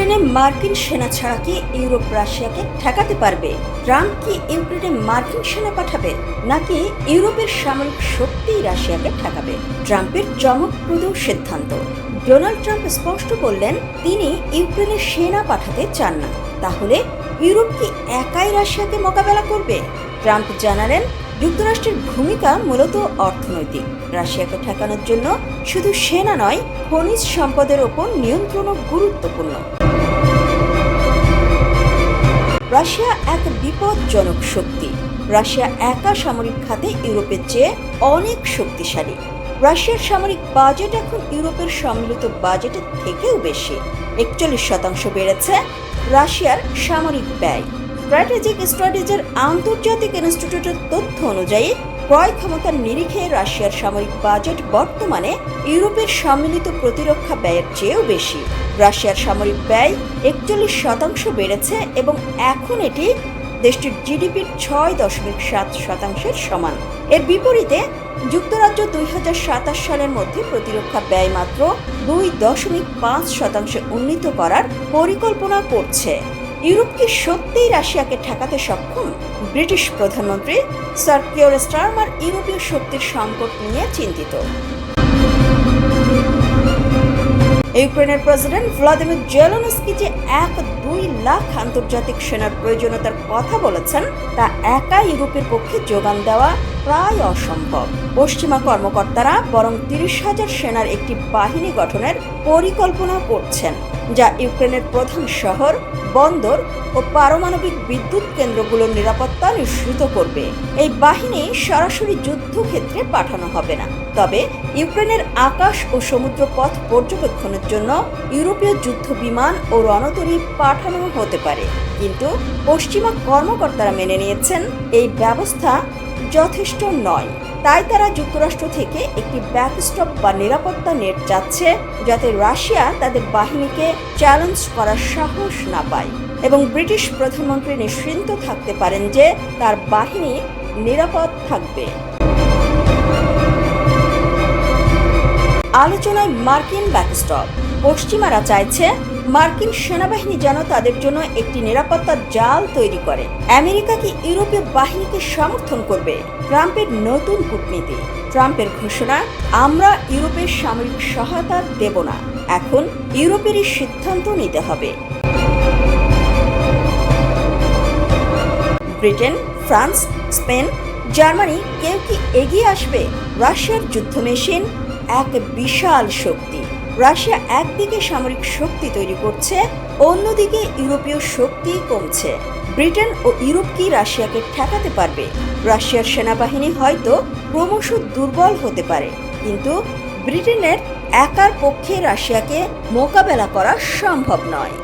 ইউক্রেনে মার্কিন সেনা ছাড়া কি ইউরোপ রাশিয়াকে ঠেকাতে পারবে? ট্রাম্প কি ইউক্রেনে মার্কিন সেনা পাঠাবে, নাকি ইউরোপের সামরিক শক্তিই রাশিয়াকে ঠেকাবে? ট্রাম্পের চমকপ্রদ সিদ্ধান্ত। ডোনাল্ড ট্রাম্প স্পষ্ট বললেন তিনি ইউক্রেনে সেনা পাঠাতে চান না। তাহলে ইউরোপ কি একাই রাশিয়াকে মোকাবেলা করবে? ট্রাম্প জানালেন যুক্তরাষ্ট্রের ভূমিকা মূলত অর্থনৈতিক। রাশিয়াকে ঠেকানোর জন্য শুধু সেনা নয়, খনিজ সম্পদের ওপর নিয়ন্ত্রণও গুরুত্বপূর্ণ। রাশিয়া এক বিপজ্জনক শক্তি। রাশিয়া একা সামরিক খাতে ইউরোপের চেয়ে অনেক শক্তিশালী। রাশিয়ার সামরিক বাজেট এখন ইউরোপের সম্মিলিত বাজেটের থেকেও বেশি। 41% বেড়েছে রাশিয়ার সামরিক ব্যয়। স্ট্র্যাটেজির আন্তর্জাতিক ইনস্টিটিউটের তথ্য অনুযায়ী ক্রয় ক্ষমতার নিরিখে রাশিয়ার সামরিক বাজেট বর্তমানে ইউরোপের সম্মিলিত প্রতিরক্ষা ব্যয়ের চেয়েও বেশি। রাশিয়ার সামরিক ব্যয় 41% বেড়েছে এবং এখন এটি দেশটির জিডিপির 6.7% সমান। এর বিপরীতে যুক্তরাজ্য 2027 সালের মধ্যে প্রতিরক্ষা ব্যয় মাত্র 2.5% উন্নীত করার পরিকল্পনা করছে। ইউরোপ কি সত্যিই রাশিয়াকে ঠেকাতে সক্ষম? ব্রিটিশ প্রধানমন্ত্রী স্যার কিয়ার স্টারমার ইউরোপীয় শক্তির সংকট নিয়ে চিন্তিত। ইউক্রেনের প্রেসিডেন্ট ভ্লাদিমির জেলেনস্কি যে 1-2 লাখ আন্তর্জাতিক সেনার প্রয়োজনীয়তার কথা বলেছেন, তা একা ইউরোপের পক্ষে যোগান দেওয়া প্রায় অসম্ভব। পশ্চিমা কর্মকর্তারা বরং 30,000 সেনার একটি বাহিনী গঠনের পরিকল্পনা করছেন, যা ইউক্রেনের প্রধান শহর, বন্দর ও পারমাণবিক বিদ্যুৎ কেন্দ্রগুলোর নিরাপত্তা নিশ্চিত করবে। এই বাহিনী সরাসরি যুদ্ধক্ষেত্রে পাঠানো হবে না, তবে ইউক্রেনের আকাশ ও সমুদ্র পথ পর্যবেক্ষণের জন্য ইউরোপীয় যুদ্ধ বিমান ও রণতরী পাঠানো হতে পারে। কিন্তু পশ্চিমা কর্মকর্তারা মেনে নিয়েছেন এই ব্যবস্থা যথেষ্ট নয়। তাই তারা যুক্তরাষ্ট্র থেকে একটি ব্যাকস্টপ বা নিরাপত্তা নেট চাচ্ছে, যাতে রাশিয়া তাদের বাহিনীকে চ্যালেঞ্জ করার সাহস না পায় এবং ব্রিটিশ প্রধানমন্ত্রী নিশ্চিন্ত থাকতে পারেন যে তার বাহিনী নিরাপদ থাকবে। আলোচনায় মার্কিন ব্যাকস্টপ। পশ্চিমারা চাইছে মার্কিন সেনাবাহিনী যেন তাদের জন্য একটি নিরাপত্তার জাল তৈরি করে। আমেরিকা কি ইউরোপীয় বাহিনীকে সমর্থন করবে? ট্রাম্পের নতুন কূটনীতি। ট্রাম্পের ঘোষণা, আমরা ইউরোপের সামরিক সহায়তা দেব না। এখন ইউরোপেরই সিদ্ধান্ত নিতে হবে। ব্রিটেন, ফ্রান্স, স্পেন, জার্মানি কেউ কি এগিয়ে আসবে? রাশিয়ার যুদ্ধ মেশিন এক বিশাল শক্তি। রাশিয়া একদিকে সামরিক শক্তি তৈরি করছে, অন্যদিকে ইউরোপীয় শক্তি কমছে। ব্রিটেন ও ইউরোপ কি রাশিয়াকে ঠেকাতে পারবে? রাশিয়ার সেনাবাহিনী হয়তো ক্রমশ দুর্বল হতে পারে, কিন্তু ব্রিটেনের একার পক্ষে রাশিয়াকে মোকাবেলা করা সম্ভব নয়।